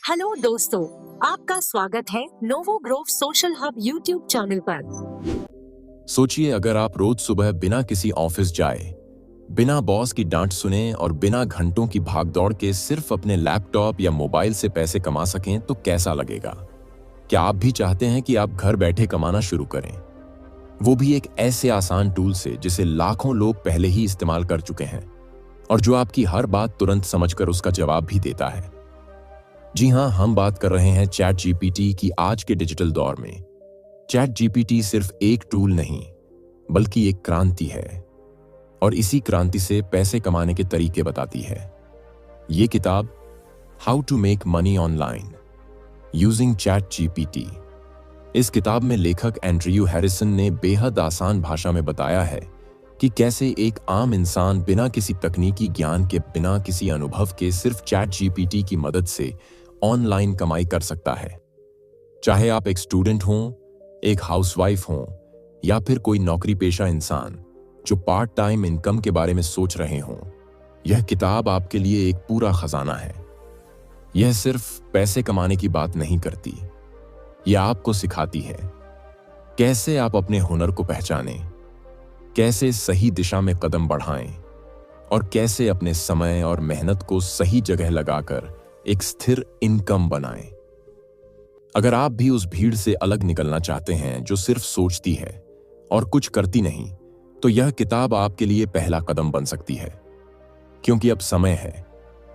Hello दोस्तों, आपका स्वागत है novo Grove social hub YouTube channel पर। सोचिए अगर आप रोज सुबह बिना किसी ऑफिस जाए, बिना बॉस की डांट सुने और बिना घंटों की भागदौड़ के सिर्फ अपने लैपटॉप या मोबाइल से पैसे कमा सकें तो कैसा लगेगा। क्या आप भी चाहते हैं कि आप घर बैठे कमाना शुरू करें, वो भी एक ऐसे आसान टूल से जिसे लाखों लोग पहले ही इस्तेमाल कर चुके हैं और जो आपकी हर बात तुरंत समझकर उसका जवाब भी देता है। जी हां, हम बात कर रहे हैं चैट जीपीटी की। आज के डिजिटल दौर में चैट जीपीटी सिर्फ एक टूल नहीं बल्कि एक क्रांति है और इसी क्रांति से पैसे कमाने के तरीके बताती है। ये किताब how to make money online using ChatGPT. इस किताब में लेखक एंड्रयू हैरिसन ने बेहद आसान भाषा में बताया है कि कैसे एक आम इंसान बिना किसी तकनीकी ज्ञान के, बिना किसी अनुभव के सिर्फ चैट जीपीटी की मदद से ऑनलाइन कमाई कर सकता है। चाहे आप एक स्टूडेंट हों, एक हाउसवाइफ हों या फिर कोई नौकरी पेशा इंसान जो पार्ट टाइम इनकम के बारे में सोच रहे हों, यह किताब आपके लिए एक पूरा खजाना है। यह सिर्फ पैसे कमाने की बात नहीं करती, यह आपको सिखाती है कैसे आप अपने हुनर को पहचानें, कैसे सही दिशा में कदम बढ़ाएं और कैसे अपने समय और मेहनत को सही जगह लगाकर एक स्थिर इनकम बनाएं। अगर आप भी उस भीड़ से अलग निकलना चाहते हैं जो सिर्फ सोचती है और कुछ करती नहीं, तो यह किताब आपके लिए पहला कदम बन सकती है। क्योंकि अब समय है,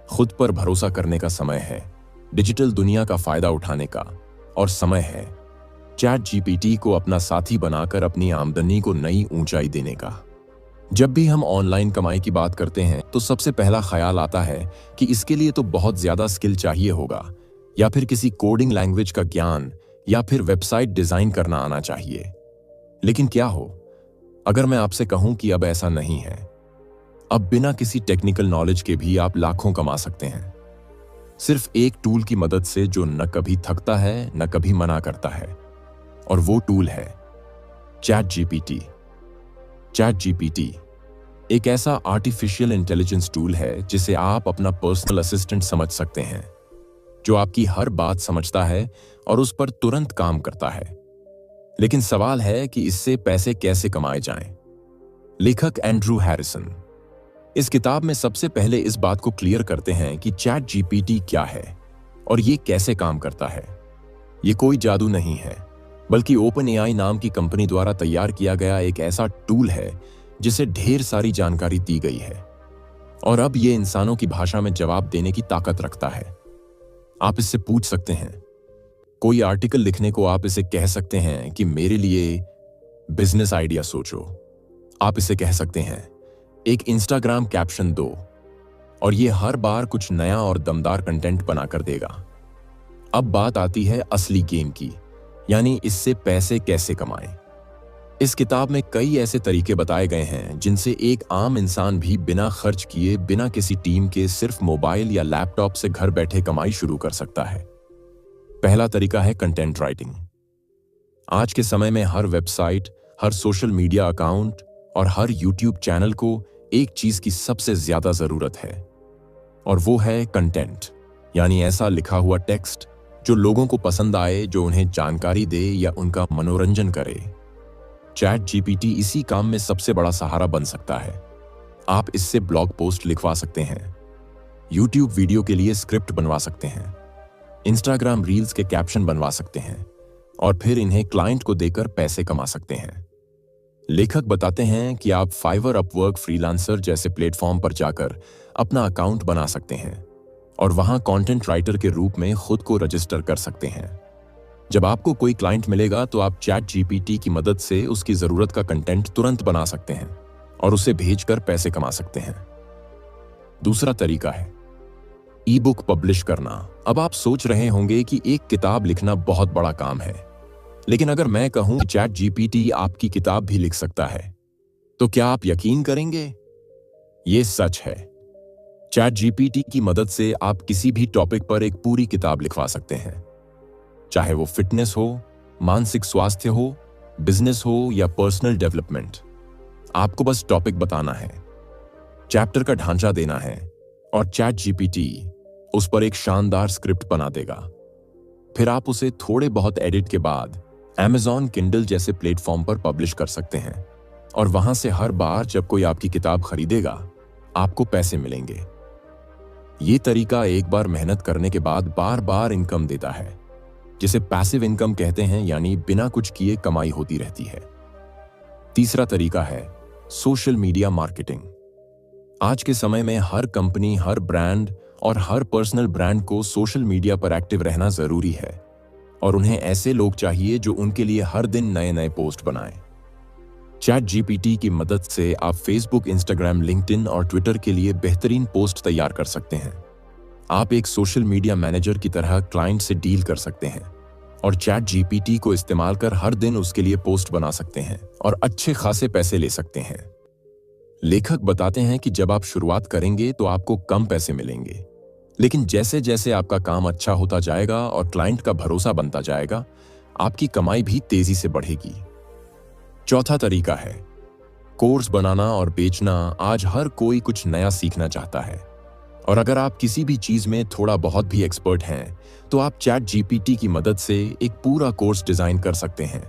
खुद पर भरोसा करने का समय है, डिजिटल दुनिया का फायदा उठाने का, और समय है चैट जीपीटी को अपना साथी बनाकर अपनी आमदनी को नई ऊंचाई देने का। जब भी हम ऑनलाइन कमाई की बात करते हैं तो सबसे पहला ख्याल आता है कि इसके लिए तो बहुत ज्यादा स्किल चाहिए होगा, या फिर किसी कोडिंग लैंग्वेज का ज्ञान, या फिर वेबसाइट डिजाइन करना आना चाहिए। लेकिन क्या हो अगर मैं आपसे कहूं कि अब ऐसा नहीं है। अब बिना किसी टेक्निकल नॉलेज के भी आप लाखों कमा सकते हैं, सिर्फ एक टूल की मदद से जो न कभी थकता है न कभी मना करता है, और वो टूल है चैट जीपीटी। चैट जीपीटी एक ऐसा आर्टिफिशियल इंटेलिजेंस टूल है जिसे आप अपना पर्सनल असिस्टेंट समझ सकते हैं, जो आपकी हर बात समझता है और उस पर तुरंत काम करता है। लेकिन सवाल है कि इससे पैसे कैसे कमाए जाएं। लेखक एंड्रयू हैरिसन इस किताब में सबसे पहले इस बात को क्लियर करते हैं कि चैट जीपीटी क्या है और ये कैसे काम करता है। ये कोई जादू नहीं है, बल्कि ओपन एआई नाम की कंपनी द्वारा तैयार किया गया एक ऐसा टूल है जिसे ढेर सारी जानकारी दी गई है और अब ये इंसानों की भाषा में जवाब देने की ताकत रखता है। आप इससे पूछ सकते हैं, कोई आर्टिकल लिखने को आप इसे कह सकते हैं कि मेरे लिए बिजनेस आइडिया सोचो। आप इसे कह सकते हैं एक इंस्टाग्राम कैप्शन दो, और ये हर बार कुछ नया और दमदार कंटेंट बनाकर देगा। अब बात आती है असली गेम की, यानी इससे पैसे कैसे कमाएं। इस किताब में कई ऐसे तरीके बताए गए हैं जिनसे एक आम इंसान भी बिना खर्च किए, बिना किसी टीम के, सिर्फ मोबाइल या लैपटॉप से घर बैठे कमाई शुरू कर सकता है। पहला तरीका है कंटेंट राइटिंग। आज के समय में हर वेबसाइट, हर सोशल मीडिया अकाउंट और हर यूट्यूब चैनल को एक चीज की सबसे ज्यादा जरूरत है, और वो है कंटेंट, यानी ऐसा लिखा हुआ टेक्स्ट जो लोगों को पसंद आए, जो उन्हें जानकारी दे या उनका मनोरंजन करे। चैट जीपीटी इसी काम में सबसे बड़ा सहारा बन सकता है। आप इससे ब्लॉग पोस्ट लिखवा सकते हैं, यूट्यूब वीडियो के लिए स्क्रिप्ट बनवा सकते हैं, इंस्टाग्राम रील्स के कैप्शन बनवा सकते हैं और फिर इन्हें क्लाइंट को देकर पैसे कमा सकते हैं। लेखक बताते हैं कि आप फाइवर, अपवर्क, फ्रीलांसर जैसे प्लेटफॉर्म पर जाकर अपना अकाउंट बना सकते हैं और वहां कंटेंट राइटर के रूप में खुद को रजिस्टर कर सकते हैं। जब आपको कोई क्लाइंट मिलेगा तो आप चैट जीपीटी की मदद से उसकी जरूरत का कंटेंट तुरंत बना सकते हैं और उसे भेजकर पैसे कमा सकते हैं। दूसरा तरीका है ई बुक पब्लिश करना। अब आप सोच रहे होंगे कि एक किताब लिखना बहुत बड़ा काम है, लेकिन अगर मैं कहूं कि चैट जीपीटी आपकी किताब भी लिख सकता है, तो क्या आप यकीन करेंगे? यह सच है। चैट जीपीटी की मदद से आप किसी भी टॉपिक पर एक पूरी किताब लिखवा सकते हैं, चाहे वो फिटनेस हो, मानसिक स्वास्थ्य हो, बिजनेस हो या पर्सनल डेवलपमेंट। आपको बस टॉपिक बताना है, चैप्टर का ढांचा देना है और चैट जीपीटी उस पर एक शानदार स्क्रिप्ट बना देगा। फिर आप उसे थोड़े बहुत एडिट के बाद Amazon Kindle जैसे प्लेटफॉर्म पर पब्लिश कर सकते हैं और वहां से हर बार जब कोई आपकी किताब खरीदेगा आपको पैसे मिलेंगे। ये तरीका एक बार मेहनत करने के बाद बार बार इनकम देता है, जिसे पैसिव इनकम कहते हैं, यानी बिना कुछ किए कमाई होती रहती है। तीसरा तरीका है सोशल मीडिया मार्केटिंग। आज के समय में हर कंपनी, हर ब्रांड और हर पर्सनल ब्रांड को सोशल मीडिया पर एक्टिव रहना जरूरी है और उन्हें ऐसे लोग चाहिए जो उनके लिए हर दिन नए नए पोस्ट बनाएं। चैट जीपीटी की मदद से आप फेसबुक, इंस्टाग्राम, लिंक्डइन और ट्विटर के लिए बेहतरीन पोस्ट तैयार कर सकते हैं। आप एक सोशल मीडिया मैनेजर की तरह क्लाइंट से डील कर सकते हैं और चैट जीपीटी को इस्तेमाल कर हर दिन उसके लिए पोस्ट बना सकते हैं और अच्छे खासे पैसे ले सकते हैं। लेखक बताते हैं कि जब आप शुरुआत करेंगे तो आपको कम पैसे मिलेंगे, लेकिन जैसे जैसे आपका काम अच्छा होता जाएगा और क्लाइंट का भरोसा बनता जाएगा, आपकी कमाई भी तेजी से बढ़ेगी। चौथा तरीका है कोर्स बनाना और बेचना। आज हर कोई कुछ नया सीखना चाहता है और अगर आप किसी भी चीज में थोड़ा बहुत भी एक्सपर्ट हैं तो आप चैट जीपीटी की मदद से एक पूरा कोर्स डिजाइन कर सकते हैं।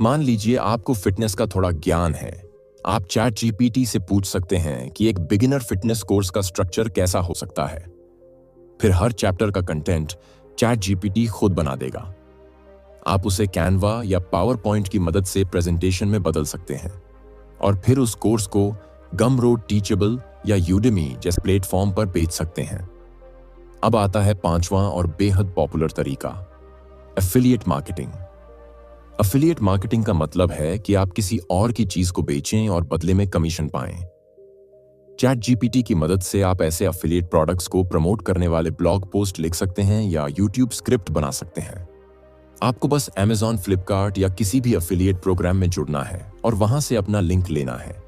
मान लीजिए आपको फिटनेस का थोड़ा ज्ञान है, आप चैट जीपीटी से पूछ सकते हैं कि एक बिगिनर फिटनेस कोर्स का स्ट्रक्चर कैसा हो सकता है। फिर हर चैप्टर का कंटेंट चैट जीपीटी खुद बना देगा। आप उसे कैनवा या पावर पॉइंट की मदद से प्रेजेंटेशन में बदल सकते हैं और फिर उस कोर्स को गमरोड, टीचेबल या यूडेमी जैसे प्लेटफॉर्म पर बेच सकते हैं। अब आता है पांचवां और बेहद पॉपुलर तरीका, एफिलिएट मार्केटिंग। एफिलिएट मार्केटिंग का मतलब है कि आप किसी और की चीज को बेचें और बदले में कमीशन पाएं। चैट जीपीटी की मदद से आप ऐसे एफिलिएट प्रोडक्ट्स को प्रमोट करने वाले ब्लॉग पोस्ट लिख सकते हैं या यूट्यूब स्क्रिप्ट बना सकते हैं। आपको बस Amazon, फ्लिपकार्ट या किसी भी एफिलिएट प्रोग्राम में जुड़ना है और वहां से अपना लिंक लेना है।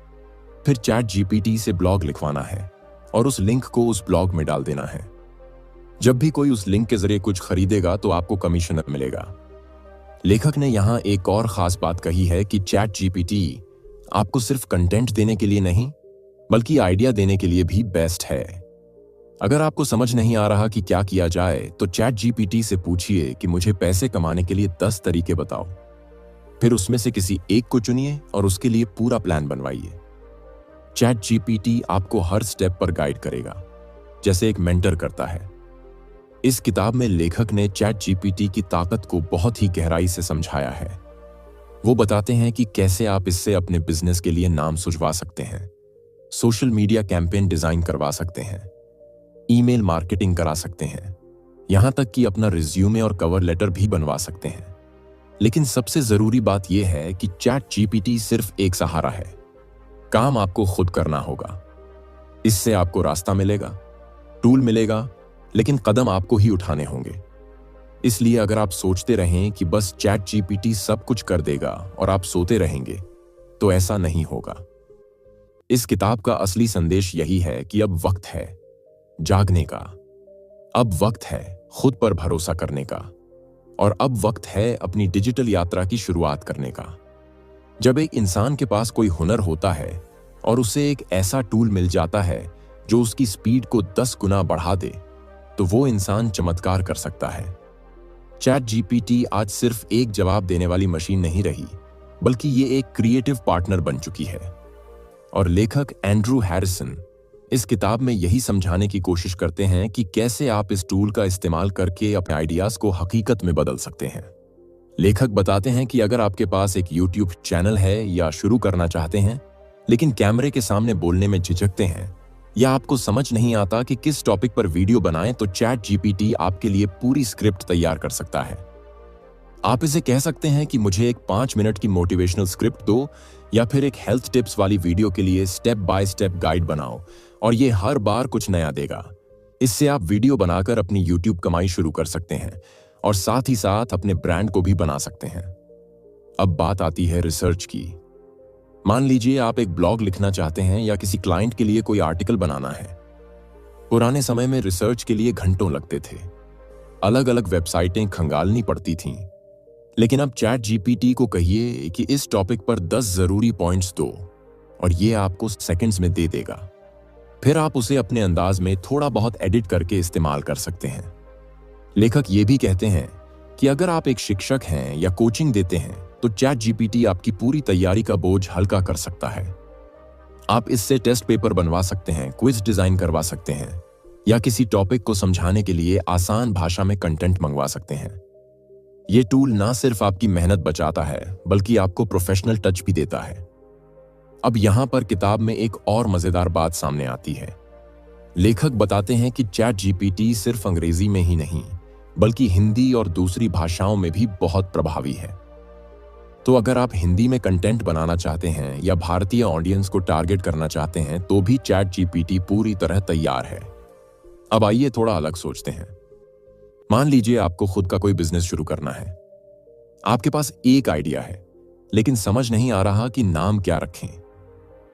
फिर चैट जीपीटी से ब्लॉग लिखवाना है और उस लिंक को उस ब्लॉग में डाल देना है। जब भी कोई उस लिंक के जरिए कुछ खरीदेगा तो आपको कमीशन मिलेगा। लेखक ने यहाँ एक और खास बात कही है कि चैट जीपीटी आपको सिर्फ कंटेंट देने के लिए नहीं बल्कि आइडिया देने के लिए भी बेस्ट है। अगर आपको समझ नहीं आ रहा कि क्या किया जाए तो चैट जीपीटी से पूछिए कि मुझे पैसे कमाने के लिए 10 तरीके बताओ। फिर उसमें से किसी एक को चुनिए और उसके लिए पूरा प्लान बनवाइए। चैट जीपीटी आपको हर स्टेप पर गाइड करेगा, जैसे एक मेंटर करता है। इस किताब में लेखक ने चैट जीपीटी की ताकत को बहुत ही गहराई से समझाया है। वो बताते हैं कि कैसे आप इससे अपने बिजनेस के लिए नाम सुझवा सकते हैं, सोशल मीडिया कैंपेन डिजाइन करवा सकते हैं, ईमेल मार्केटिंग करा सकते हैं, यहां तक कि अपना रिज्यूमे और कवर लेटर भी बनवा सकते हैं। लेकिन सबसे जरूरी बात यह है कि चैट जीपीटी सिर्फ एक सहारा है। काम आपको खुद करना होगा। इससे आपको रास्ता मिलेगा, टूल मिलेगा, लेकिन कदम आपको ही उठाने होंगे। इसलिए अगर आप सोचते रहें कि बस चैट जीपीटी सब कुछ कर देगा और आप सोते रहेंगे, तो ऐसा नहीं होगा। इस किताब का असली संदेश यही है कि अब वक्त है जागने का, अब वक्त है खुद पर भरोसा करने का और अब वक्त है अपनी डिजिटल यात्रा की शुरुआत करने का। जब एक इंसान के पास कोई हुनर होता है और उसे एक ऐसा टूल मिल जाता है जो उसकी स्पीड को 10 गुना बढ़ा दे, तो वो इंसान चमत्कार कर सकता है। चैट जीपीटी आज सिर्फ एक जवाब देने वाली मशीन नहीं रही, बल्कि ये एक क्रिएटिव पार्टनर बन चुकी है। और लेखक एंड्रू हैरिसन इस किताब में यही समझाने की कोशिश करते हैं कि कैसे आप इस टूल का इस्तेमाल करके अपने आइडियाज को हकीकत में बदल सकते हैं। लेखक बताते हैं कि अगर आपके पास एक यूट्यूब चैनल है या शुरू करना चाहते हैं, लेकिन कैमरे के सामने बोलने में झिझकते हैं या आपको समझ नहीं आता कि किस टॉपिक पर वीडियो बनाएं, तो चैट जीपीटी आपके लिए पूरी स्क्रिप्ट तैयार कर सकता है। आप इसे कह सकते हैं कि मुझे एक 5 मिनट की मोटिवेशनल स्क्रिप्ट दो या फिर एक हेल्थ टिप्स वाली वीडियो के लिए स्टेप बाय स्टेप गाइड बनाओ, और ये हर बार कुछ नया देगा। इससे आप वीडियो बनाकर अपनी यूट्यूब कमाई शुरू कर सकते हैं और साथ ही साथ अपने ब्रांड को भी बना सकते हैं। अब बात आती है रिसर्च की। मान लीजिए आप एक ब्लॉग लिखना चाहते हैं या किसी क्लाइंट के लिए कोई आर्टिकल बनाना है। पुराने समय में रिसर्च के लिए घंटों लगते थे, अलग अलग वेबसाइटें खंगालनी पड़ती थीं। लेकिन अब चैट जीपीटी को कहिए कि इस टॉपिक पर 10 जरूरी पॉइंट्स दो और ये आपको सेकंड्स में दे देगा। फिर आप उसे अपने अंदाज में थोड़ा बहुत एडिट करके इस्तेमाल कर सकते हैं। लेखक ये भी कहते हैं कि अगर आप एक शिक्षक हैं या कोचिंग देते हैं तो चैट जीपीटी आपकी पूरी तैयारी का बोझ हल्का कर सकता है। आप इससे टेस्ट पेपर बनवा सकते हैं, क्विज डिजाइन करवा सकते हैं या किसी टॉपिक को समझाने के लिए आसान भाषा में कंटेंट मंगवा सकते हैं। ये टूल ना सिर्फ आपकी मेहनत बचाता है बल्कि आपको प्रोफेशनल टच भी देता है। अब यहां पर किताब में एक और मजेदार बात सामने आती है। लेखक बताते हैं कि चैट जीपीटी सिर्फ अंग्रेजी में ही नहीं बल्कि हिंदी और दूसरी भाषाओं में भी बहुत प्रभावी है। तो अगर आप हिंदी में कंटेंट बनाना चाहते हैं या भारतीय ऑडियंस को टारगेट करना चाहते हैं तो भी चैट जीपीटी पूरी तरह तैयार है। अब आइए थोड़ा अलग सोचते हैं। मान लीजिए आपको खुद का कोई बिजनेस शुरू करना है। आपके पास एक आइडिया है लेकिन समझ नहीं आ रहा कि नाम क्या रखें,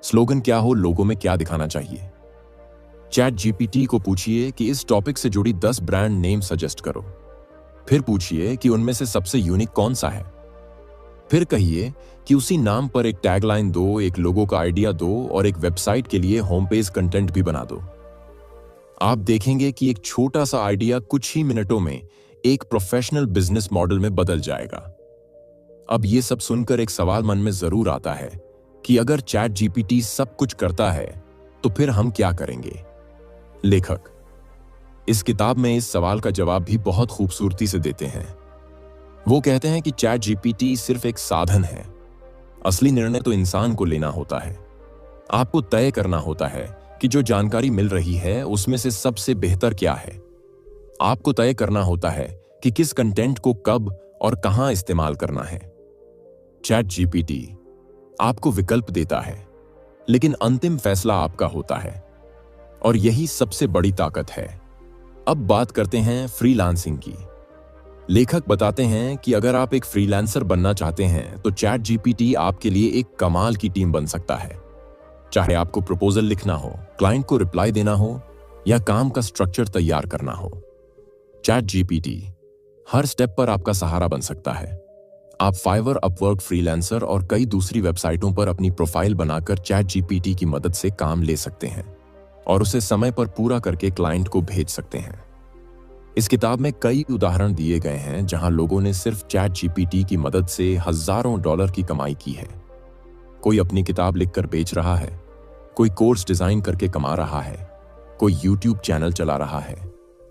स्लोगन क्या हो, लोगों में क्या दिखाना चाहिए। चैट जीपीटी को पूछिए कि इस टॉपिक से जुड़ी 10 ब्रांड नेम सजेस्ट करो। फिर पूछिए कि उनमें से सबसे यूनिक कौन सा है। फिर कहिए कि उसी नाम पर एक टैगलाइन दो, एक लोगो का आइडिया दो और एक वेबसाइट के लिए होम पेज कंटेंट भी बना दो। आप देखेंगे कि एक छोटा सा आइडिया कुछ ही मिनटों में एक प्रोफेशनल बिजनेस मॉडल में बदल जाएगा। अब ये सब सुनकर एक सवाल मन में जरूर आता है कि अगर चैट जीपीटी सब कुछ करता है तो फिर हम क्या करेंगे। लेखक इस किताब में इस सवाल का जवाब भी बहुत खूबसूरती से देते हैं। वो कहते हैं कि चैट जीपीटी सिर्फ एक साधन है, असली निर्णय तो इंसान को लेना होता है। आपको तय करना होता है कि जो जानकारी मिल रही है उसमें से सबसे बेहतर क्या है। आपको तय करना होता है कि किस कंटेंट को कब और कहां इस्तेमाल करना है। चैट जीपीटी आपको विकल्प देता है लेकिन अंतिम फैसला आपका होता है और यही सबसे बड़ी ताकत है। अब बात करते हैं फ्रीलांसिंग की। लेखक बताते हैं कि अगर आप एक फ्रीलांसर बनना चाहते हैं तो चैट जीपीटी आपके लिए एक कमाल की टीम बन सकता है। चाहे आपको प्रपोजल लिखना हो, क्लाइंट को रिप्लाई देना हो या काम का स्ट्रक्चर तैयार करना हो, चैट जीपीटी हर स्टेप पर आपका सहारा बन सकता है। आप फाइवर, अपवर्क, फ्रीलांसर और कई दूसरी वेबसाइटों पर अपनी प्रोफाइल बनाकर चैट जीपीटी की मदद से काम ले सकते हैं और उसे समय पर पूरा करके क्लाइंट को भेज सकते हैं। इस किताब में कई उदाहरण दिए गए हैं जहां लोगों ने सिर्फ चैट जीपीटी की मदद से हजारों डॉलर की कमाई की है। कोई अपनी किताब लिखकर बेच रहा है, कोई कोर्स डिजाइन करके कमा रहा है, कोई यूट्यूब चैनल चला रहा है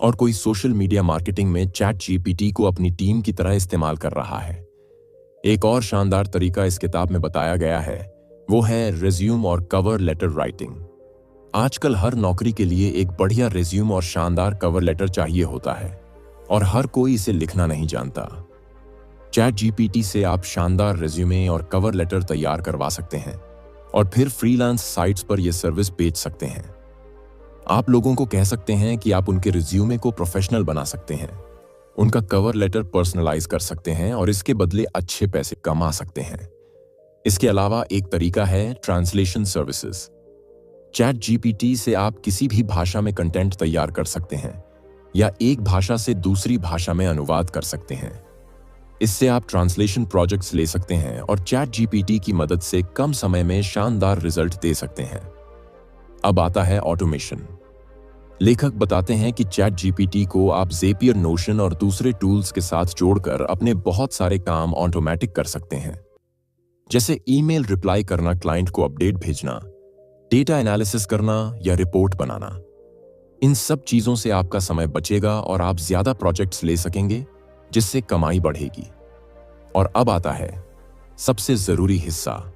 और कोई सोशल मीडिया मार्केटिंग में चैट जीपीटी को अपनी टीम की तरह इस्तेमाल कर रहा है। एक और शानदार तरीका इस किताब में बताया गया है, वो है रिज्यूम और कवर लेटर राइटिंग। आजकल हर नौकरी के लिए एक बढ़िया रिज्यूम और शानदार कवर लेटर चाहिए होता है और हर कोई इसे लिखना नहीं जानता। चैट जीपीटी से आप शानदार रिज्यूमे और कवर लेटर तैयार करवा सकते हैं और फिर फ्रीलांस साइट्स पर यह सर्विस बेच सकते हैं। आप लोगों को कह सकते हैं कि आप उनके रिज्यूमे को प्रोफेशनल बना सकते हैं, उनका कवर लेटर पर्सनलाइज कर सकते हैं और इसके बदले अच्छे पैसे कमा सकते हैं। इसके अलावा एक तरीका है ट्रांसलेशन सर्विसेज। चैट जीपीटी से आप किसी भी भाषा में कंटेंट तैयार कर सकते हैं या एक भाषा से दूसरी भाषा में अनुवाद कर सकते हैं। इससे आप ट्रांसलेशन प्रोजेक्ट्स ले सकते हैं और चैट जीपीटी की मदद से कम समय में शानदार रिजल्ट दे सकते हैं। अब आता है ऑटोमेशन। लेखक बताते हैं कि चैट जीपीटी को आप ज़ेपियर, नोशन और दूसरे टूल्स के साथ जोड़कर अपने बहुत सारे काम ऑटोमेटिक कर सकते हैं, जैसे ईमेल रिप्लाई करना, क्लाइंट को अपडेट भेजना, डेटा एनालिसिस करना या रिपोर्ट बनाना। इन सब चीजों से आपका समय बचेगा और आप ज्यादा प्रोजेक्ट्स ले सकेंगे जिससे कमाई बढ़ेगी। और अब आता है सबसे जरूरी हिस्सा।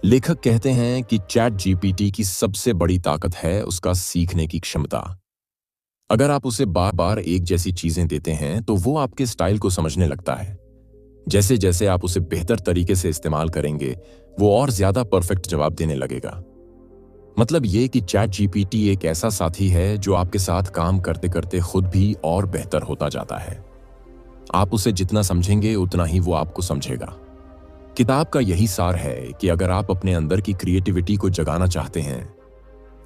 लेखक कहते हैं कि चैट जीपीटी की सबसे बड़ी ताकत है उसका सीखने की क्षमता। अगर आप उसे बार बार एक जैसी चीजें देते हैं तो वो आपके स्टाइल को समझने लगता है। जैसे जैसे आप उसे बेहतर तरीके से इस्तेमाल करेंगे वो और ज्यादा परफेक्ट जवाब देने लगेगा। मतलब ये कि चैट जीपीटी एक ऐसा साथी है जो आपके साथ काम करते करते खुद भी और बेहतर होता जाता है। आप उसे जितना समझेंगे उतना ही वो आपको समझेगा। किताब का यही सार है कि अगर आप अपने अंदर की क्रिएटिविटी को जगाना चाहते हैं,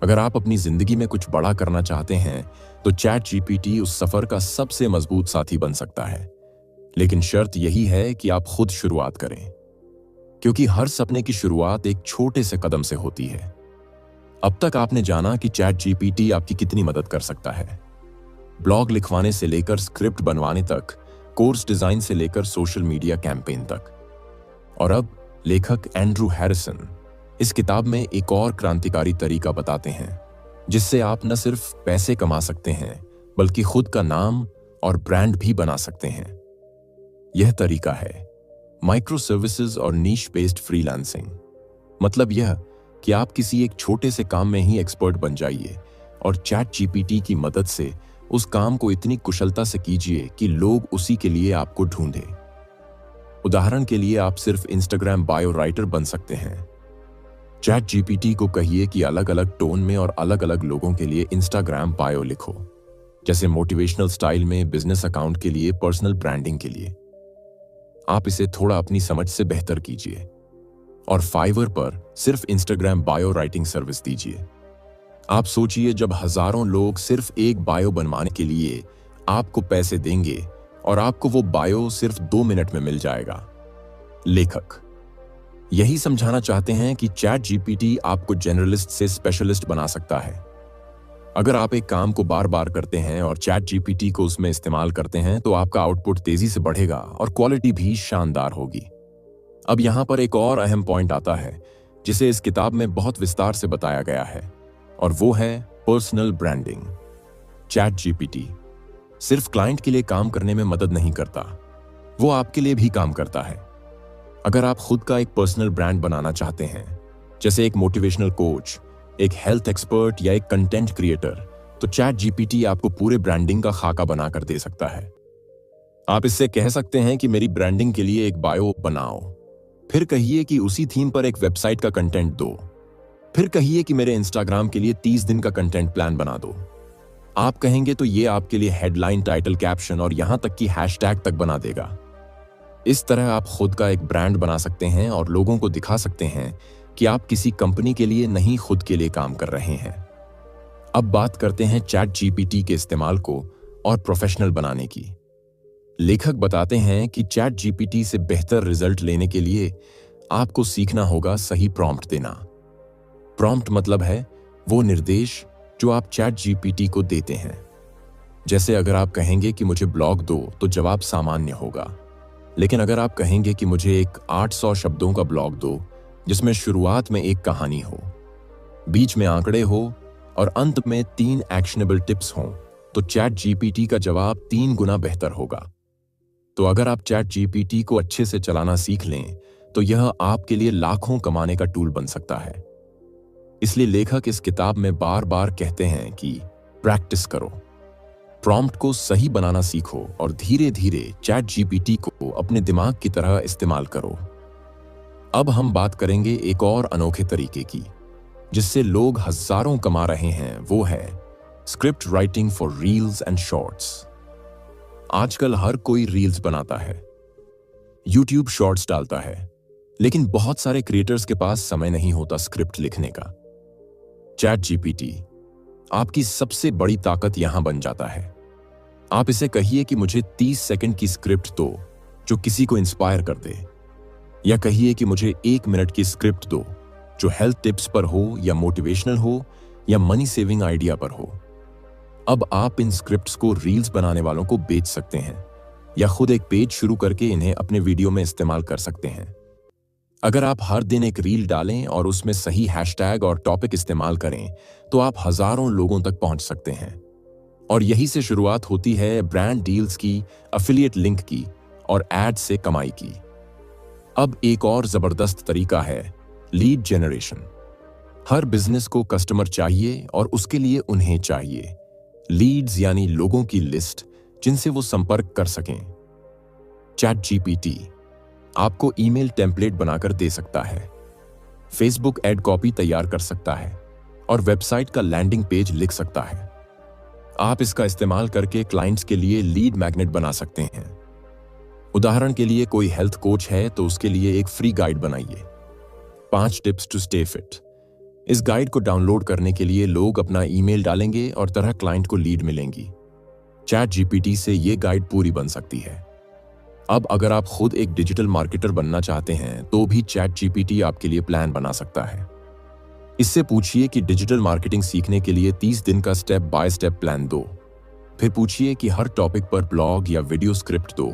अगर आप अपनी जिंदगी में कुछ बड़ा करना चाहते हैं, तो चैट जीपीटी उस सफर का सबसे मजबूत साथी बन सकता है। लेकिन शर्त यही है कि आप खुद शुरुआत करें, क्योंकि हर सपने की शुरुआत एक छोटे से कदम से होती है। अब तक आपने जाना कि चैट जीपीटी आपकी कितनी मदद कर सकता है। ब्लॉग लिखवाने से लेकर स्क्रिप्ट बनवाने तक, कोर्स डिजाइन से लेकर सोशल मीडिया कैंपेन तक। और अब लेखक एंड्रू हैरिसन इस किताब में एक और क्रांतिकारी तरीका बताते हैं जिससे आप न सिर्फ पैसे कमा सकते हैं बल्कि खुद का नाम और ब्रांड भी बना सकते हैं। यह तरीका है माइक्रो सर्विसेज और नीश बेस्ड फ्रीलांसिंग। मतलब यह कि आप किसी एक छोटे से काम में ही एक्सपर्ट बन जाइए और चैट जीपीटी की मदद से उस काम को इतनी कुशलता से कीजिए कि लोग उसी के लिए आपको ढूंढें। उदाहरण के लिए आप सिर्फ इंस्टाग्राम बायो राइटर बन सकते हैं। चैट जीपीटी को कहिए कि अलग अलग टोन में और अलग अलग लोगों के लिए इंस्टाग्राम बायो लिखो, जैसे मोटिवेशनल स्टाइल में, बिजनेस अकाउंट के लिए, पर्सनल ब्रांडिंग के लिए। आप इसे थोड़ा अपनी समझ से बेहतर कीजिए और फाइवर पर सिर्फ इंस्टाग्राम बायो राइटिंग सर्विस दीजिए। आप सोचिए, जब हजारों लोग सिर्फ एक बायो बनवाने के लिए आपको पैसे देंगे और आपको वो बायो सिर्फ 2 मिनट में मिल जाएगा। लेखक यही समझाना चाहते हैं कि चैट जीपीटी आपको जनरलिस्ट से स्पेशलिस्ट बना सकता है। अगर आप एक काम को बार बार करते हैं और चैट जीपीटी को उसमें इस्तेमाल करते हैं तो आपका आउटपुट तेजी से बढ़ेगा और क्वालिटी भी शानदार होगी। अब यहां पर एक और अहम पॉइंट आता है जिसे इस किताब में बहुत विस्तार से बताया गया है, और वो है पर्सनल ब्रांडिंग। चैट जीपीटी सिर्फ क्लाइंट के लिए काम करने में मदद नहीं करता, वो आपके लिए भी काम करता है। अगर आप खुद का एक पर्सनल ब्रांड बनाना चाहते हैं, जैसे एक मोटिवेशनल कोच, एक हेल्थ एक्सपर्ट या एक कंटेंट क्रिएटर, तो चैट जीपीटी आपको पूरे ब्रांडिंग का खाका बनाकर दे सकता है। आप इससे कह सकते हैं कि मेरी ब्रांडिंग के लिए एक बायो बनाओ, फिर कहिए कि उसी थीम पर एक वेबसाइट का कंटेंट दो, फिर कहिए कि मेरे इंस्टाग्राम के लिए 30 दिन का कंटेंट प्लान बना दो। आप कहेंगे तो ये आपके लिए हेडलाइन, टाइटल, कैप्शन और यहां तक कि हैशटैग तक बना देगा। इस तरह आप खुद का एक ब्रांड बना सकते हैं और लोगों को दिखा सकते हैं कि आप किसी कंपनी के लिए नहीं, खुद के लिए काम कर रहे हैं। अब बात करते हैं चैट जीपीटी के इस्तेमाल को और प्रोफेशनल बनाने की। लेखक बताते हैं कि चैट जीपीटी से बेहतर रिजल्ट लेने के लिए आपको सीखना होगा सही प्रॉम्प्ट देना। प्रॉम्प्ट मतलब है वो निर्देश जो आप चैट जीपीटी को देते हैं। जैसे अगर आप कहेंगे कि मुझे ब्लॉग दो तो जवाब सामान्य होगा, लेकिन अगर आप कहेंगे कि मुझे एक 800 शब्दों का ब्लॉग दो जिसमें शुरुआत में एक कहानी हो, बीच में आंकड़े हो और अंत में 3 एक्शनेबल टिप्स हों, तो चैट जीपीटी का जवाब 3 गुना बेहतर होगा। तो अगर आप चैट जीपीटी को अच्छे से चलाना सीख लें तो यह आपके लिए लाखों कमाने का टूल बन सकता है। इसलिए लेखक इस किताब में बार बार कहते हैं कि प्रैक्टिस करो, प्रॉम्प्ट को सही बनाना सीखो और धीरे धीरे चैट जीपीटी को अपने दिमाग की तरह इस्तेमाल करो। अब हम बात करेंगे एक और अनोखे तरीके की जिससे लोग हजारों कमा रहे हैं, वो है script writing for reels and shorts. आजकल हर कोई रील्स बनाता है, यूट्यूब शॉर्ट्स डालता है, लेकिन बहुत सारे क्रिएटर्स के पास समय नहीं होता स्क्रिप्ट लिखने का। चैट जीपीटी आपकी सबसे बड़ी ताकत यहां बन जाता है। आप इसे कहिए कि मुझे 30 सेकंड की स्क्रिप्ट दो जो किसी को इंस्पायर कर दे, या कहिए कि मुझे 1 मिनट की स्क्रिप्ट दो जो हेल्थ टिप्स पर हो या मोटिवेशनल हो या मनी सेविंग आइडिया पर हो। अब आप इन स्क्रिप्ट्स को रील्स बनाने वालों को बेच सकते हैं या खुद एक पेज शुरू करके इन्हें अपने वीडियो में इस्तेमाल कर सकते हैं। अगर आप हर दिन एक रील डालें और उसमें सही हैशटैग और टॉपिक इस्तेमाल करें तो आप हजारों लोगों तक पहुंच सकते हैं। और यही से शुरुआत होती है ब्रांड डील्स की, एफिलिएट लिंक की और एड से कमाई की। अब एक और जबरदस्त तरीका है लीड जनरेशन। हर बिजनेस को कस्टमर चाहिए और उसके लिए उन्हें चाहिए लीड्स, यानी लोगों की लिस्ट जिनसे वो संपर्क कर सकें। चैट जीपीटी आपको ईमेल टेम्पलेट बनाकर दे सकता है, फेसबुक एड कॉपी तैयार कर सकता है और वेबसाइट का लैंडिंग पेज लिख सकता है। आप इसका इस्तेमाल करके क्लाइंट्स के लिए लीड मैग्नेट बना सकते हैं। उदाहरण के लिए कोई हेल्थ कोच है तो उसके लिए एक फ्री गाइड बनाइए, 5 टिप्स टू स्टे फिट। इस गाइड को डाउनलोड करने के लिए लोग अपना ईमेल डालेंगे और तरह क्लाइंट को लीड मिलेंगी। चैट जीपीटी से ये गाइड पूरी बन सकती है। अब अगर आप खुद एक डिजिटल मार्केटर बनना चाहते हैं तो भी चैट जीपीटी आपके लिए प्लान बना सकता है। इससे पूछिए कि डिजिटल मार्केटिंग सीखने के लिए 30 दिन का स्टेप बाय स्टेप प्लान दो। फिर पूछिए कि हर टॉपिक पर ब्लॉग या वीडियो स्क्रिप्ट दो।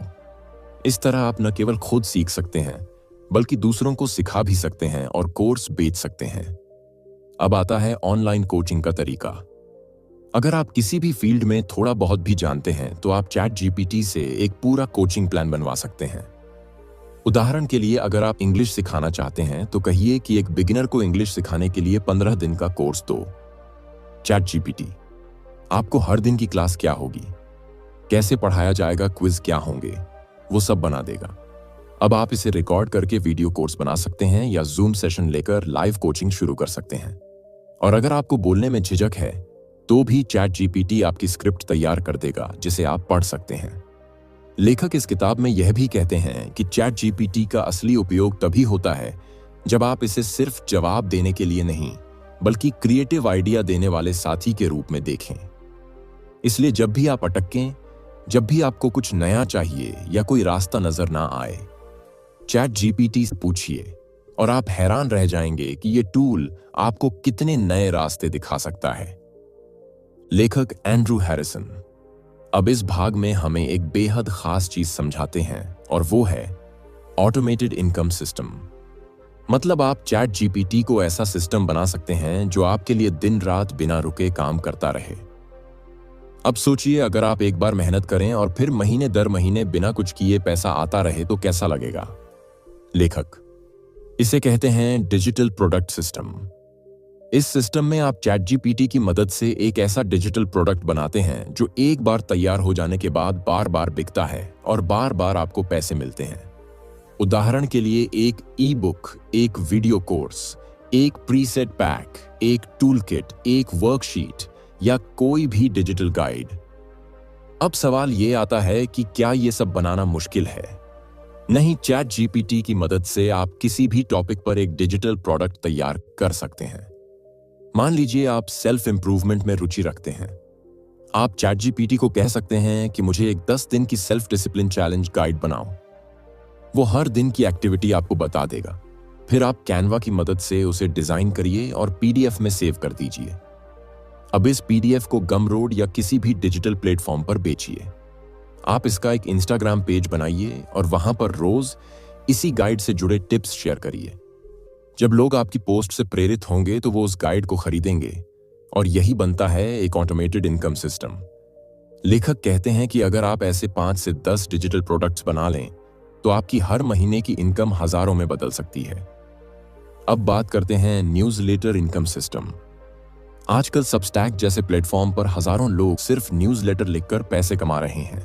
इस तरह आप न केवल खुद सीख सकते हैं बल्कि दूसरों को सिखा भी सकते हैं और कोर्स बेच सकते हैं। अब आता है ऑनलाइन कोचिंग का तरीका। अगर आप किसी भी फील्ड में थोड़ा बहुत भी जानते हैं तो आप चैट जीपीटी से एक पूरा कोचिंग प्लान बनवा सकते हैं। उदाहरण के लिए अगर आप इंग्लिश सिखाना चाहते हैं तो कहिए कि एक बिगिनर को इंग्लिश सिखाने के लिए 15 दिन का कोर्स दो। चैट जीपीटी आपको हर दिन की क्लास क्या होगी, कैसे पढ़ाया जाएगा, क्विज क्या होंगे, वो सब बना देगा। अब आप इसे रिकॉर्ड करके वीडियो कोर्स बना सकते हैं या जूम सेशन लेकर लाइव कोचिंग शुरू कर सकते हैं। और अगर आपको बोलने में झिझक है तो भी चैट जीपीटी आपकी स्क्रिप्ट तैयार कर देगा जिसे आप पढ़ सकते हैं। लेखक इस किताब में यह भी कहते हैं कि चैट जीपीटी का असली उपयोग तभी होता है जब आप इसे सिर्फ जवाब देने के लिए नहीं बल्कि क्रिएटिव आइडिया देने वाले साथी के रूप में देखें। इसलिए जब भी आप अटकें, जब भी आपको कुछ नया चाहिए या कोई रास्ता नजर ना आए, चैट जीपीटी से पूछिए और आप हैरान रह जाएंगे कि ये टूल आपको कितने नए रास्ते दिखा सकता है। लेखक एंड्रू हैरिसन अब इस भाग में हमें एक बेहद खास चीज समझाते हैं और वो है ऑटोमेटेड इनकम सिस्टम। मतलब आप चैट जीपीटी को ऐसा सिस्टम बना सकते हैं जो आपके लिए दिन रात बिना रुके काम करता रहे। अब सोचिए अगर आप एक बार मेहनत करें और फिर महीने दर महीने बिना कुछ किए पैसा आता रहे तो कैसा लगेगा। लेखक इसे कहते हैं डिजिटल प्रोडक्ट सिस्टम। इस सिस्टम में आप चैट जीपीटी की मदद से एक ऐसा डिजिटल प्रोडक्ट बनाते हैं जो एक बार तैयार हो जाने के बाद बार बार बिकता है और बार बार आपको पैसे मिलते हैं। उदाहरण के लिए एक ई बुक, एक वीडियो कोर्स, एक प्रीसेट पैक, एक टूल किट, एक वर्कशीट या कोई भी डिजिटल गाइड। अब सवाल ये आता है कि क्या ये सब बनाना मुश्किल है? नहीं, चैट जीपीटी की मदद से आप किसी भी टॉपिक पर एक डिजिटल प्रोडक्ट तैयार कर सकते हैं। मान लीजिए आप सेल्फ इंप्रूवमेंट में रुचि रखते हैं। आप चैट जीपीटी को कह सकते हैं कि मुझे एक 10 दिन की सेल्फ डिसिप्लिन चैलेंज गाइड बनाओ। वो हर दिन की एक्टिविटी आपको बता देगा। फिर आप कैनवा की मदद से उसे डिजाइन करिए और पीडीएफ में सेव कर दीजिए। अब इस पीडीएफ को गमरोड या किसी भी डिजिटल प्लेटफॉर्म पर बेचिए। आप इसका एक इंस्टाग्राम पेज बनाइए और वहां पर रोज इसी गाइड से जुड़े टिप्स शेयर करिए। जब लोग आपकी पोस्ट से प्रेरित होंगे तो वो उस गाइड को खरीदेंगे और यही बनता है एक ऑटोमेटेड इनकम सिस्टम। लेखक कहते हैं कि अगर आप ऐसे 5 से 10 डिजिटल प्रोडक्ट्स बना लें तो आपकी हर महीने की इनकम हजारों में बदल सकती है। अब बात करते हैं न्यूज़लेटर इनकम सिस्टम। आजकल सबस्टैक जैसे प्लेटफॉर्म पर हजारों लोग सिर्फ न्यूज़लेटर लिखकर पैसे कमा रहे हैं।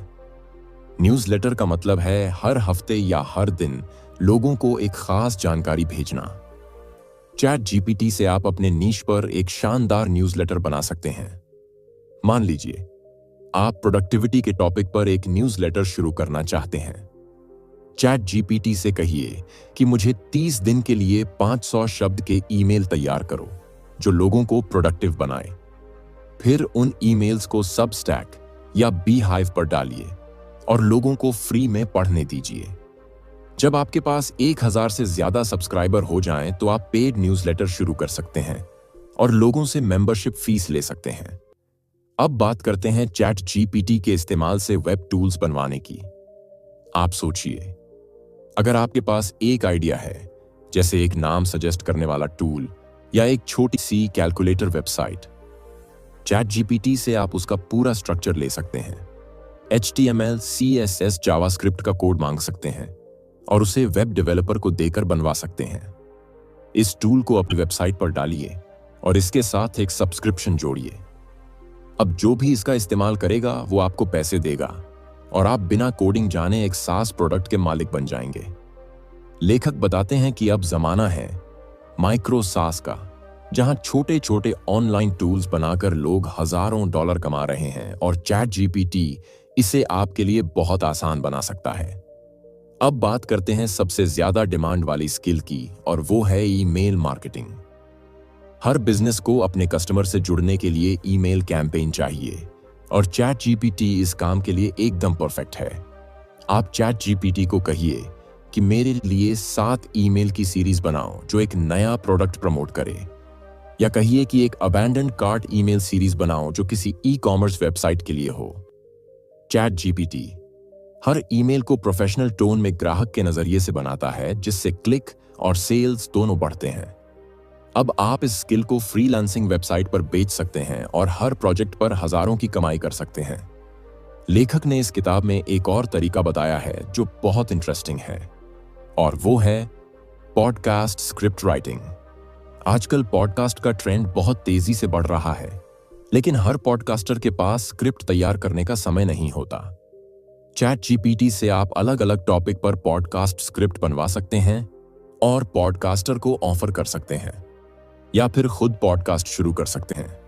न्यूज़लेटर का मतलब है हर हफ्ते या हर दिन लोगों को एक खास जानकारी भेजना। चैट जीपीटी से आप अपने नीश पर एक शानदार न्यूज़लेटर बना सकते हैं। मान लीजिए आप प्रोडक्टिविटी के टॉपिक पर एक न्यूज़लेटर शुरू करना चाहते हैं। चैट जीपीटी से कहिए कि मुझे 30 दिन के लिए 500 शब्द के ईमेल तैयार करो जो लोगों को प्रोडक्टिव बनाए। फिर उन ईमेल्स को सबस्टैक या बीहाइव पर डालिए और लोगों को फ्री में पढ़ने दीजिए। जब आपके पास 1000 से ज्यादा सब्सक्राइबर हो जाएं तो आप पेड न्यूज़लेटर शुरू कर सकते हैं और लोगों से मेंबरशिप फीस ले सकते हैं। अब बात करते हैं चैट जीपीटी के इस्तेमाल से वेब टूल्स बनवाने की। आप सोचिए, अगर आपके पास एक आइडिया है, जैसे एक नाम सजेस्ट करने वाला टूल या एक छोटी सी कैलकुलेटर वेबसाइट, चैट जीपीटी से आप उसका पूरा स्ट्रक्चर ले सकते हैं। HTML, CSS, जावास्क्रिप्ट का कोड मांग सकते हैं और उसे वेब डेवलपर को देकर बनवा सकते हैं। इस टूल को अपनी वेबसाइट पर डालिए और इसके साथ एक सब्सक्रिप्शन जोड़िए। अब जो भी इसका इस्तेमाल करेगा वो आपको पैसे देगा और आप बिना कोडिंग जाने एक SaaS प्रोडक्ट के मालिक बन जाएंगे। लेखक बताते हैं कि अब जमाना है माइक्रो SaaS का, जहां छोटे छोटे ऑनलाइन टूल्स बनाकर लोग हजारों डॉलर कमा रहे हैं और चैट जीपीटी इसे आपके लिए बहुत आसान बना सकता है। अब बात करते हैं सबसे ज्यादा डिमांड वाली स्किल की, और वो है ईमेल मार्केटिंग। हर बिजनेस को अपने कस्टमर से जुड़ने के लिए ईमेल कैंपेन चाहिए और चैट जीपीटी इस काम के लिए एकदम परफेक्ट है। आप चैट जीपीटी को कहिए कि मेरे लिए 7 ईमेल की सीरीज बनाओ जो एक नया प्रोडक्ट प्रमोट करे। या कहिए कि एक अबैंडन्ड कार्ट ईमेल सीरीज बनाओ जो किसी ई-कॉमर्स वेबसाइट के लिए हो। चैट जीपीटी हर ईमेल को प्रोफेशनल टोन में ग्राहक के नजरिए से बनाता है, जिससे क्लिक और सेल्स दोनों बढ़ते हैं। अब आप इस स्किल को फ्रीलांसिंग वेबसाइट पर बेच सकते हैं और हर प्रोजेक्ट पर हजारों की कमाई कर सकते हैं। लेखक ने इस किताब में एक और तरीका बताया है जो बहुत इंटरेस्टिंग है, और वो है पॉडकास्ट स्क्रिप्ट राइटिंग। आजकल पॉडकास्ट का ट्रेंड बहुत तेजी से बढ़ रहा है, लेकिन हर पॉडकास्टर के पास स्क्रिप्ट तैयार करने का समय नहीं होता। चैट जीपीटी से आप अलग अलग टॉपिक पर पॉडकास्ट स्क्रिप्ट बनवा सकते हैं और पॉडकास्टर को ऑफर कर सकते हैं, या फिर खुद पॉडकास्ट शुरू कर सकते हैं।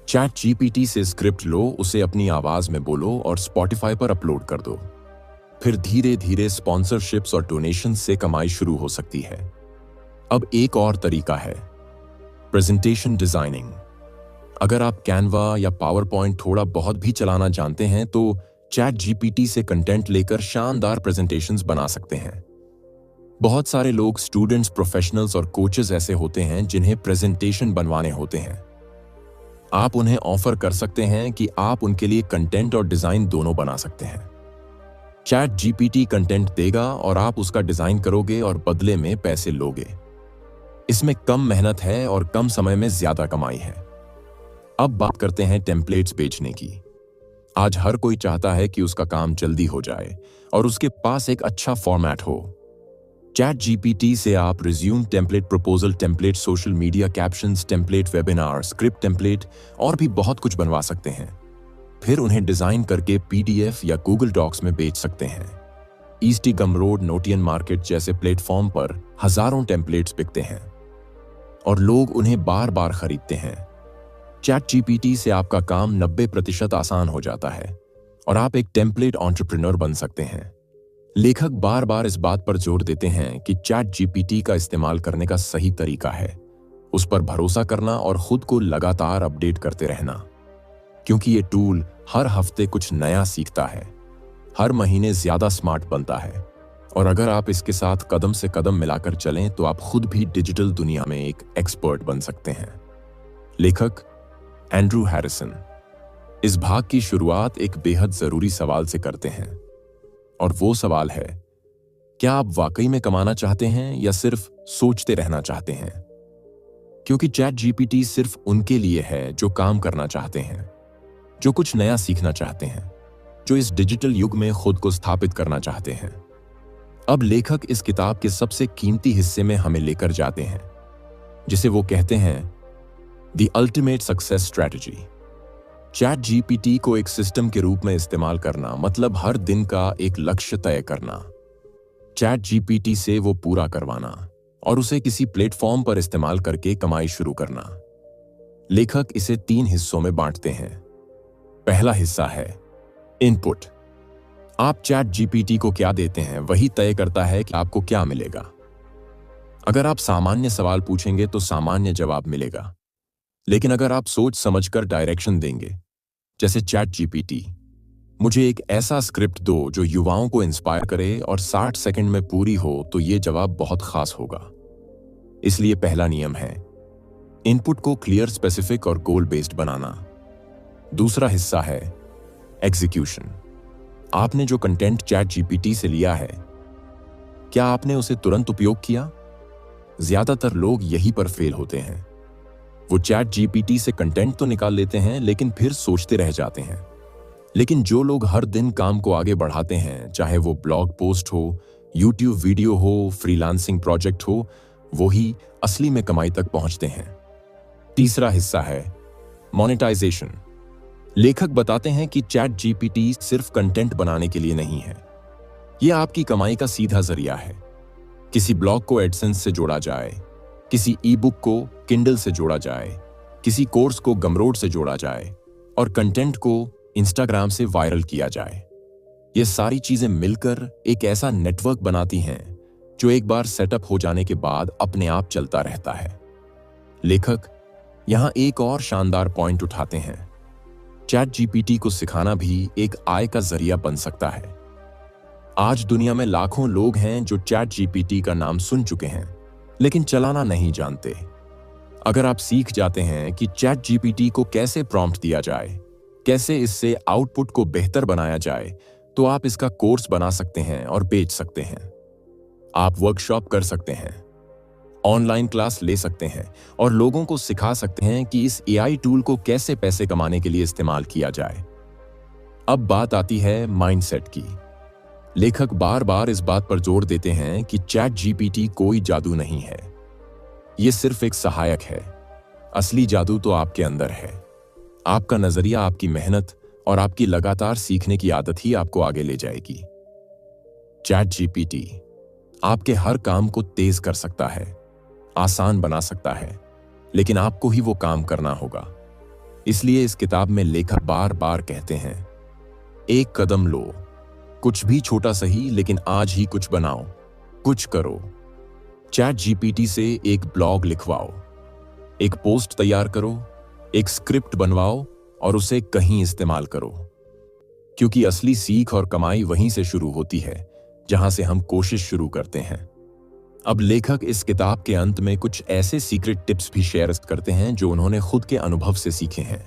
चैट जीपीटी से स्क्रिप्ट लो, उसे अपनी आवाज में बोलो और स्पॉटिफाई पर अपलोड कर दो। फिर धीरे धीरे स्पॉन्सरशिप्स और डोनेशन से कमाई शुरू हो सकती है। अब एक और तरीका है प्रेजेंटेशन डिजाइनिंग। अगर आप कैनवा या पावर पॉइंट थोड़ा बहुत भी चलाना जानते हैं तो चैट जीपीटी से कंटेंट लेकर शानदार प्रेजेंटेशंस बना सकते हैं। बहुत सारे लोग स्टूडेंट्स, प्रोफेशनल्स और कोचेस ऐसे होते हैं जिन्हें प्रेजेंटेशन बनवाने होते हैं। आप उन्हें ऑफर कर सकते हैं कि आप उनके लिए कंटेंट और डिजाइन दोनों बना सकते हैं। चैट जीपीटी कंटेंट देगा और आप उसका डिजाइन करोगे और बदले में पैसे लोगे। इसमें कम मेहनत है और कम समय में ज्यादा कमाई है। अब बात करते हैं टेम्पलेट्स बेचने की। आज हर कोई चाहता है कि उसका काम जल्दी हो जाए और उसके पास एक अच्छा फॉर्मेट हो। चैट जीपीटी से आप resume template, proposal template, social media captions template, webinar script template और भी बहुत कुछ बनवा सकते हैं। फिर उन्हें डिजाइन करके पीडीएफ या गूगल डॉक्स में बेच सकते हैं। ईस्टी गमरोड, नोटियन मार्केट जैसे प्लेटफॉर्म पर हजारों टेम्पलेट्स बिकते हैं और लोग उन्हें बार बार खरीदते हैं। चैट जीपीटी से आपका काम 90% आसान हो जाता है और आप एक टेम्पलेट एंटरप्रेन्योर बन सकते हैं। लेखक बार बार इस बात पर जोर देते हैं कि चैट जीपीटी का इस्तेमाल करने का सही तरीका है उस पर भरोसा करना और खुद को लगातार अपडेट करते रहना, क्योंकि ये टूल हर हफ्ते कुछ नया सीखता है, हर महीने ज्यादा स्मार्ट बनता है, और अगर आप इसके साथ कदम से कदम मिलाकर चलें तो आप खुद भी डिजिटल दुनिया में एक एक्सपर्ट बन सकते हैं। लेखक एंड्रू हैरिसन इस भाग की शुरुआत एक बेहद जरूरी सवाल से करते हैं, और वो सवाल है, क्या आप वाकई में कमाना चाहते हैं या सिर्फ सोचते रहना चाहते हैं? क्योंकि चैट जीपीटी सिर्फ उनके लिए है जो काम करना चाहते हैं, जो कुछ नया सीखना चाहते हैं, जो इस डिजिटल युग में खुद को स्थापित करना चाहते हैं। अब लेखक इस किताब के सबसे कीमती हिस्से में हमें लेकर जाते हैं, जिसे वो कहते हैं the ultimate success strategy. Chat GPT को एक सिस्टम के रूप में इस्तेमाल करना मतलब हर दिन का एक लक्ष्य तय करना, चैट जीपीटी से वो पूरा करवाना और उसे किसी प्लेटफॉर्म पर इस्तेमाल करके कमाई शुरू करना। लेखक इसे 3 हिस्सों में बांटते हैं। पहला हिस्सा है इनपुट। आप चैट जीपीटी को क्या देते हैं वही तय करता है कि आपको क्या मिलेगा। अगर आप सामान्य सवाल पूछेंगे तो सामान्य जवाब मिलेगा, लेकिन अगर आप सोच समझकर डायरेक्शन देंगे, जैसे चैट जीपीटी, मुझे एक ऐसा स्क्रिप्ट दो जो युवाओं को इंस्पायर करे और 60 सेकंड में पूरी हो, तो ये जवाब बहुत खास होगा। इसलिए पहला नियम है इनपुट को क्लियर, स्पेसिफिक और गोल बेस्ड बनाना। दूसरा हिस्सा है एग्जीक्यूशन। आपने जो कंटेंट चैट जीपीटी से लिया है, क्या आपने उसे तुरंत उपयोग किया? ज्यादातर लोग यही पर फेल होते हैं। वो चैट जीपीटी से कंटेंट तो निकाल लेते हैं, लेकिन फिर सोचते रह जाते हैं। लेकिन जो लोग हर दिन काम को आगे बढ़ाते हैं, चाहे वो ब्लॉग पोस्ट हो, यूट्यूब वीडियो हो, फ्रीलांसिंग प्रोजेक्ट हो, वो ही असली में कमाई तक पहुंचते हैं। तीसरा हिस्सा है मोनेटाइजेशन। लेखक बताते हैं कि चैट जीपीटी सिर्फ कंटेंट बनाने के लिए नहीं है, यह आपकी कमाई का सीधा जरिया है। किसी ब्लॉग को एडसेंस से जोड़ा जाए, किसी ई बुक को किंडल से जोड़ा जाए, किसी कोर्स को गमरोड से जोड़ा जाए और कंटेंट को इंस्टाग्राम से वायरल किया जाए। ये सारी चीजें मिलकर एक ऐसा नेटवर्क बनाती हैं जो एक बार सेटअप हो जाने के बाद अपने आप चलता रहता है। लेखक यहां एक और शानदार पॉइंट उठाते हैं, चैट जीपीटी को सिखाना भी एक आय का जरिया बन सकता है। आज दुनिया में लाखों लोग हैं जो चैट जीपीटी का नाम सुन चुके हैं, लेकिन चलाना नहीं जानते। अगर आप सीख जाते हैं कि चैट जीपीटी को कैसे प्रॉम्प्ट दिया जाए, कैसे इससे आउटपुट को बेहतर बनाया जाए, तो आप इसका कोर्स बना सकते हैं और बेच सकते हैं। आप वर्कशॉप कर सकते हैं, ऑनलाइन क्लास ले सकते हैं और लोगों को सिखा सकते हैं कि इस एआई टूल को कैसे पैसे कमाने के लिए इस्तेमाल किया जाए। अब बात आती है माइंडसेट की। लेखक बार बार इस बात पर जोर देते हैं कि चैट जीपीटी कोई जादू नहीं है, यह सिर्फ एक सहायक है। असली जादू तो आपके अंदर है। आपका नजरिया, आपकी मेहनत और आपकी लगातार सीखने की आदत ही आपको आगे ले जाएगी। चैट जीपीटी आपके हर काम को तेज कर सकता है, आसान बना सकता है, लेकिन आपको ही वो काम करना होगा। इसलिए इस किताब में लेखक बार बार कहते हैं, एक कदम लो, कुछ भी छोटा सही, लेकिन आज ही कुछ बनाओ, कुछ करो। चैट जीपीटी से एक ब्लॉग लिखवाओ, एक पोस्ट तैयार करो, एक स्क्रिप्ट बनवाओ और उसे कहीं इस्तेमाल करो, क्योंकि असली सीख और कमाई वहीं से शुरू होती है जहां से हम कोशिश शुरू करते हैं। अब लेखक इस किताब के अंत में कुछ ऐसे सीक्रेट टिप्स भी शेयर करते हैं जो उन्होंने खुद के अनुभव से सीखे हैं।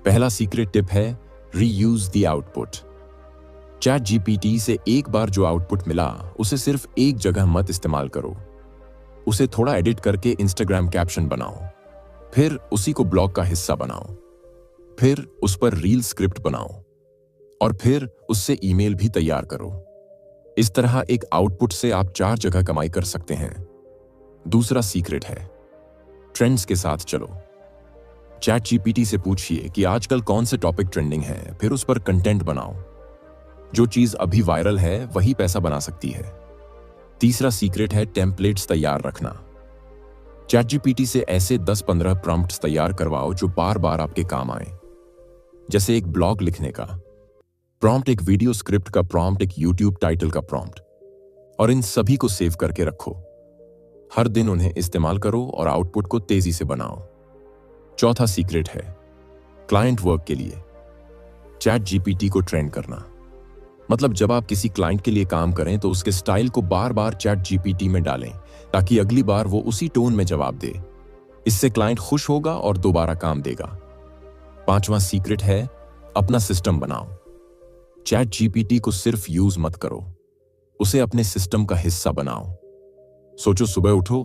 पहला सीक्रेट टिप है reuse the output. Chat GPT से एक बार जो आउटपुट मिला उसे सिर्फ एक जगह मत इस्तेमाल करो। उसे थोड़ा एडिट करके इंस्टाग्राम कैप्शन बनाओ, फिर उसी को ब्लॉग का हिस्सा बनाओ, फिर उस पर रील स्क्रिप्ट बनाओ और फिर उससे ईमेल भी तैयार करो। इस तरह एक आउटपुट से आप 4 जगह कमाई कर सकते हैं। दूसरा सीक्रेट है ट्रेंड्स के साथ चलो। चैट जीपीटी से पूछिए कि आजकल कौन से टॉपिक ट्रेंडिंग है, फिर उस पर कंटेंट बनाओ। जो चीज अभी वायरल है वही पैसा बना सकती है। तीसरा सीक्रेट है टेम्पलेट्स तैयार रखना। चैट जीपीटी से ऐसे 10-15 प्रॉम्प्ट्स तैयार करवाओ जो बार बार आपके काम आए। जैसे एक ब्लॉग लिखने का प्रॉम्प्ट, एक वीडियो स्क्रिप्ट का प्रॉम्प्ट, एक यूट्यूब टाइटल का प्रॉम्प्ट, और इन सभी को सेव करके रखो। हर दिन उन्हें इस्तेमाल करो और आउटपुट को तेजी से बनाओ। चौथा सीक्रेट है क्लाइंट वर्क के लिए चैट जीपीटी को ट्रेन करना। मतलब जब आप किसी क्लाइंट के लिए काम करें तो उसके स्टाइल को बार बार चैट जीपीटी में डालें ताकि अगली बार वो उसी टोन में जवाब दे। इससे क्लाइंट खुश होगा और दोबारा काम देगा। पांचवा सीक्रेट है अपना सिस्टम बनाओ। चैट जीपीटी को सिर्फ यूज मत करो, उसे अपने सिस्टम का हिस्सा बनाओ। सोचो, सुबह उठो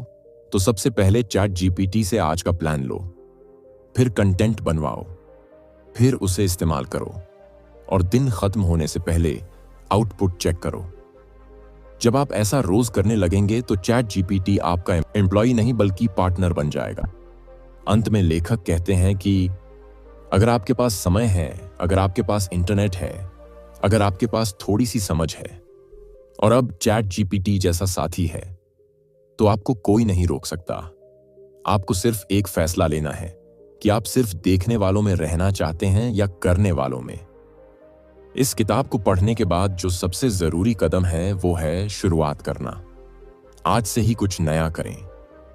तो सबसे पहले चैट जीपीटी से आज का प्लान लो, फिर कंटेंट बनवाओ, फिर उसे इस्तेमाल करो और दिन खत्म होने से पहले आउटपुट चेक करो। जब आप ऐसा रोज करने लगेंगे तो चैट जीपीटी आपका एम्प्लॉय नहीं बल्कि पार्टनर बन जाएगा। अंत में लेखक कहते हैं कि अगर आपके पास समय है, अगर आपके पास इंटरनेट है, अगर आपके पास थोड़ी सी समझ है और अब चैट जीपीटी जैसा साथी है, तो आपको कोई नहीं रोक सकता। आपको सिर्फ एक फैसला लेना है कि आप सिर्फ देखने वालों में रहना चाहते हैं या करने वालों में। इस किताब को पढ़ने के बाद जो सबसे जरूरी कदम है वो है शुरुआत करना। आज से ही कुछ नया करें,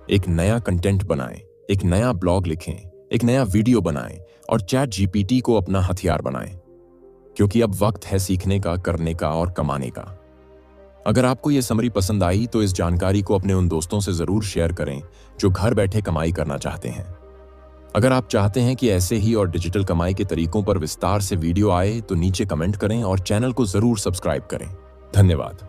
एक नया कंटेंट बनाएं, एक नया ब्लॉग लिखें, एक नया वीडियो बनाएं और चैट जीपीटी को अपना हथियार बनाएं, क्योंकि अब वक्त है सीखने का, करने का और कमाने का। अगर आपको यह समरी पसंद आई तो इस जानकारी को अपने उन दोस्तों से जरूर शेयर करें जो घर बैठे कमाई करना चाहते हैं। अगर आप चाहते हैं कि ऐसे ही और डिजिटल कमाई के तरीकों पर विस्तार से वीडियो आए तो नीचे कमेंट करें और चैनल को जरूर सब्सक्राइब करें। धन्यवाद।